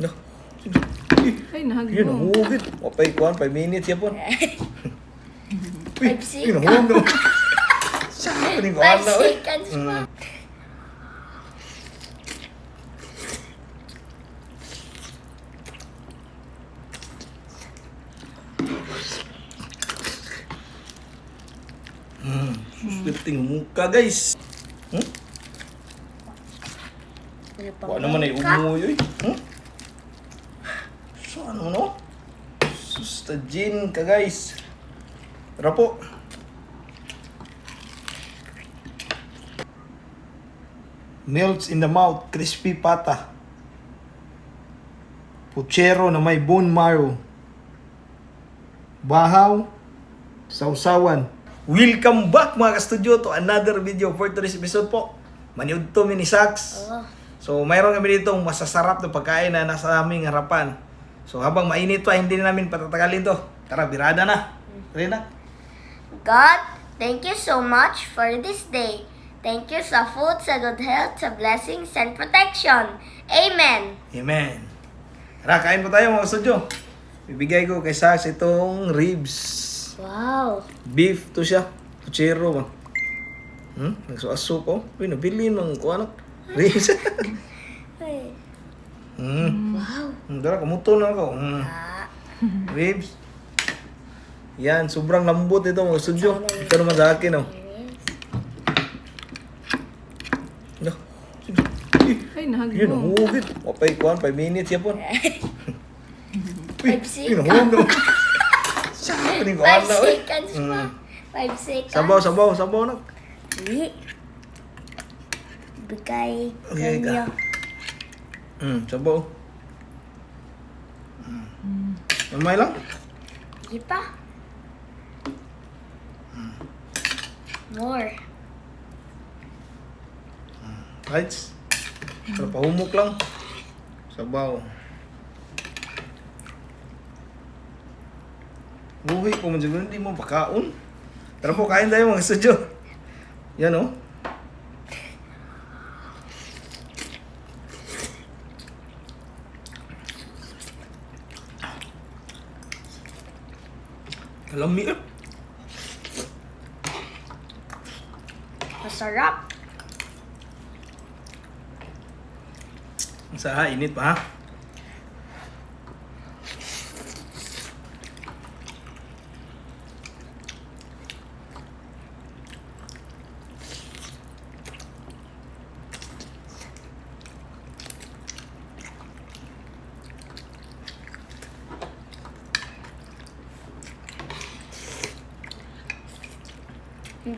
No. Ay, nahagbo. Yun, nahugit. Wapay kuhan, 5 minutes yan po. Uy, 5 yun, nahugit naman. Saan pa rin kuhan 5 na, uy. seconds pa. Susliting muka, guys. Wala naman ay umuyo, eh. Saan mo, no? Sustagin ka, guys. Tara po. Melts in the mouth, crispy pata. Puchero na may bone marrow. Bahaw, sausawan. Welcome back mga ka-studio to another video for today's episode po. Maniud to mini Sax. Oh. So mayroon kami dito masasarap na pagkain na nasa aming harapan. So habang mainit pa, hindi na namin patatagalin to. Tara, birada na. Tara na. God, thank you so much for this day. Thank you sa food, sa good health, sa blessings and protection. Amen. Amen. Tara, kain po tayo mga ka-studio. Bibigay ko kay Sax itong ribs. Wow. Beef to siya. Puchero ba? Nagsuaso ko. Uy, nabili ng kuha ribs. Ay. Wow. Dara, kamuto na ako. Ribs. Yan, sobrang lambot ito mga studio. Ito naman sa akin, oh. No. Ay, nahagbo. Yun, nahugit. Wapay kuhan, 5 minutes yan po. Uy, 5 yun, seconds. nahugit. Saan pa rin kuhan 5 na, uy. seconds pa. 5 seconds. Sabaw na. Di. Bigay Okay, kanyo. Sabaw. Namay lang. Di pa. More. Rights. Para pahumok lang. Sabaw. Buhay po man siguro, hindi mo pakaon. Tara po, kain tayo mga studio. Yan, oh. Kalami, eh. Masarap. Sa init pa, ha?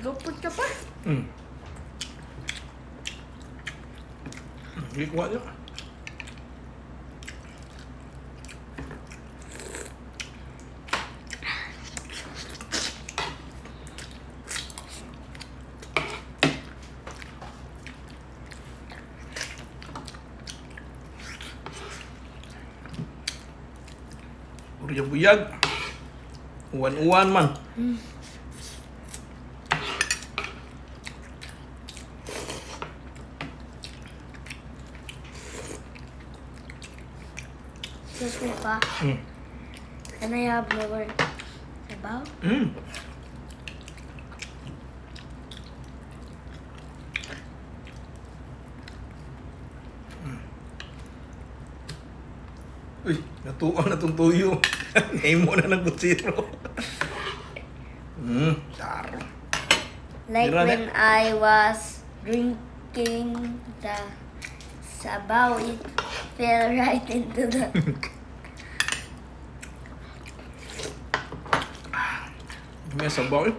Gupot ka pa. Hindi kuha niya. Buyag-buyag. Uwan-uwan man. Excuse me pa. Can I have more sabaw? Uy, natuwa na itong tuyo. Ngayon mo na ng kutsiro. Taro. Like Meron when I was drinking the sabaw, it fell right into the... May sabaw, eh.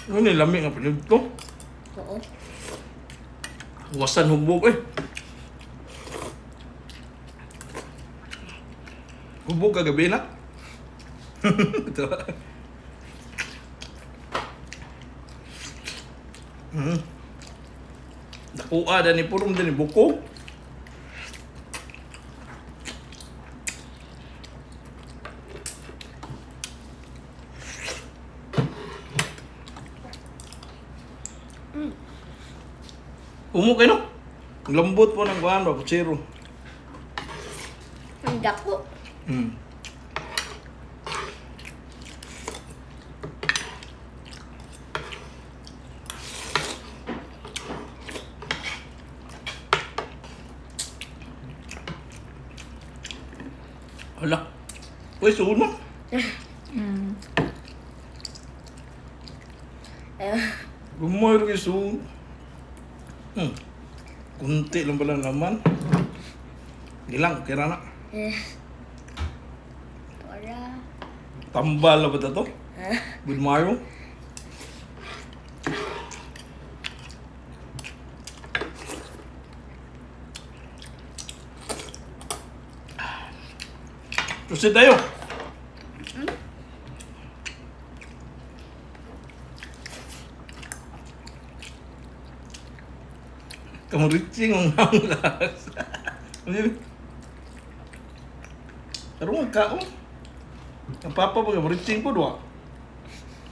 Ano nilamig nga pinag to? Oo. Wasan hubog, eh. Hubog kagabi na. Ito. Dakuha, dani purong dani buko. Umo kayo no? Ang lambot po ng kuhan, babuchero. Ang dako. Hmm. Hala. Uy, suhon mo. Gumoy rin suhon. Kunti lang pala naman. Gilang, kira na. Para. Tambal na ba ito? Good Mario? Proceed tayo. Kamu reaching ang nanglas. Pero magkaon. Ang papa pa kamu reaching po dua.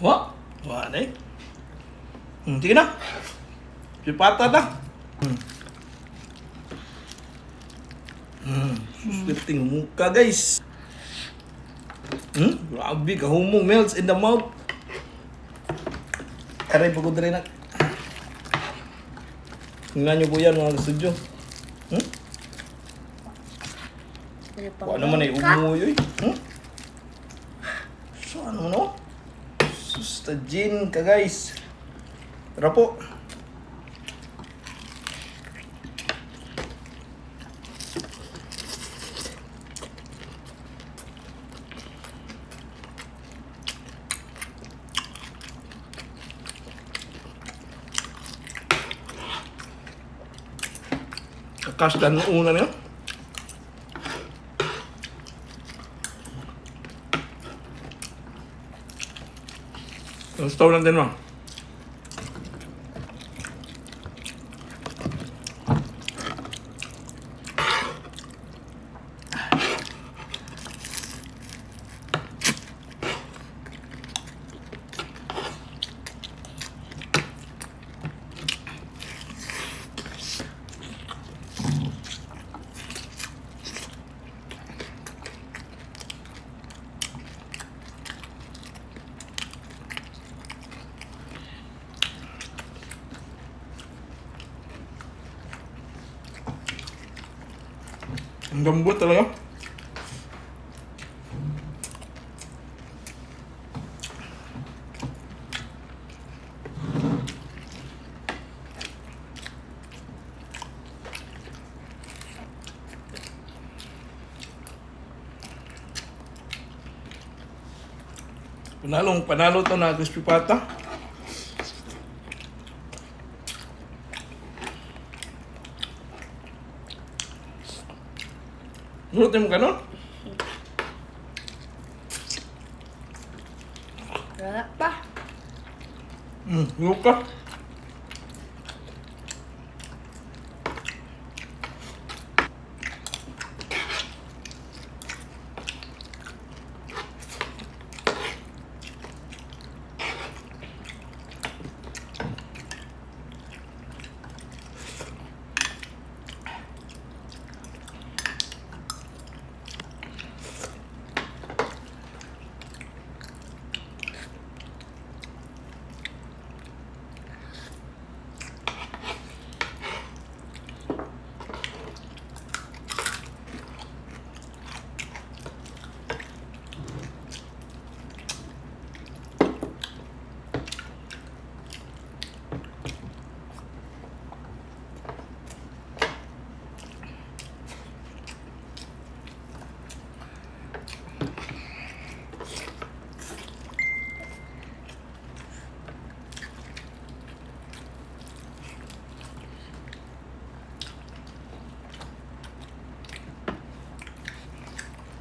Wa? Wa na eh. Sige na. Sipata na. Susliting muka guys. Grabe ka humong melts in the mouth. Aray pagod rin na. Tingnan nyo po yan mga kastudyo. Wala naman ay umuyoy. So ano no? Sustajin ka guys. Tara po. Kakasdan ng una niya. Gusto lang din mo. Ang gambot talaga. Panalo to na crispy pata. Nurutin mo ka nun? Wala pa. Luka.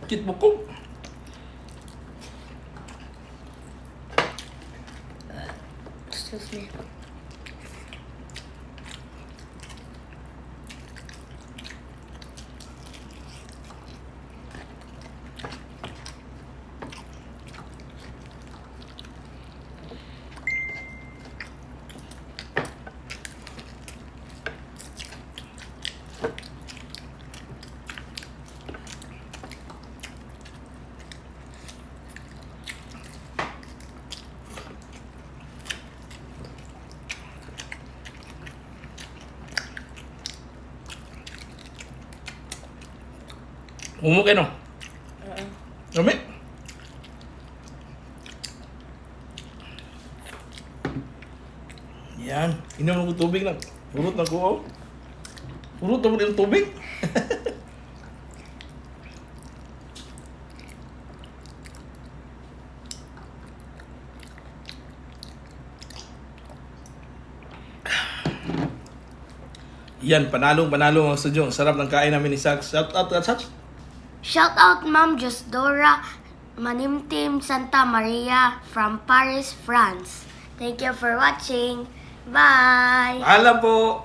Kit bukog. Excuse me. Umukay no? Lami? Yan. Inom ko tubig lang. Urot na ko, oh. Urot na mo din tubig. Yan, panalong ang studio. Ang sarap ng kain namin ni Sax. Shout out, Sax. Shout out Ma'am Josdora Manimtim Santa Maria from Paris, France. Thank you for watching. Bye! Alam po.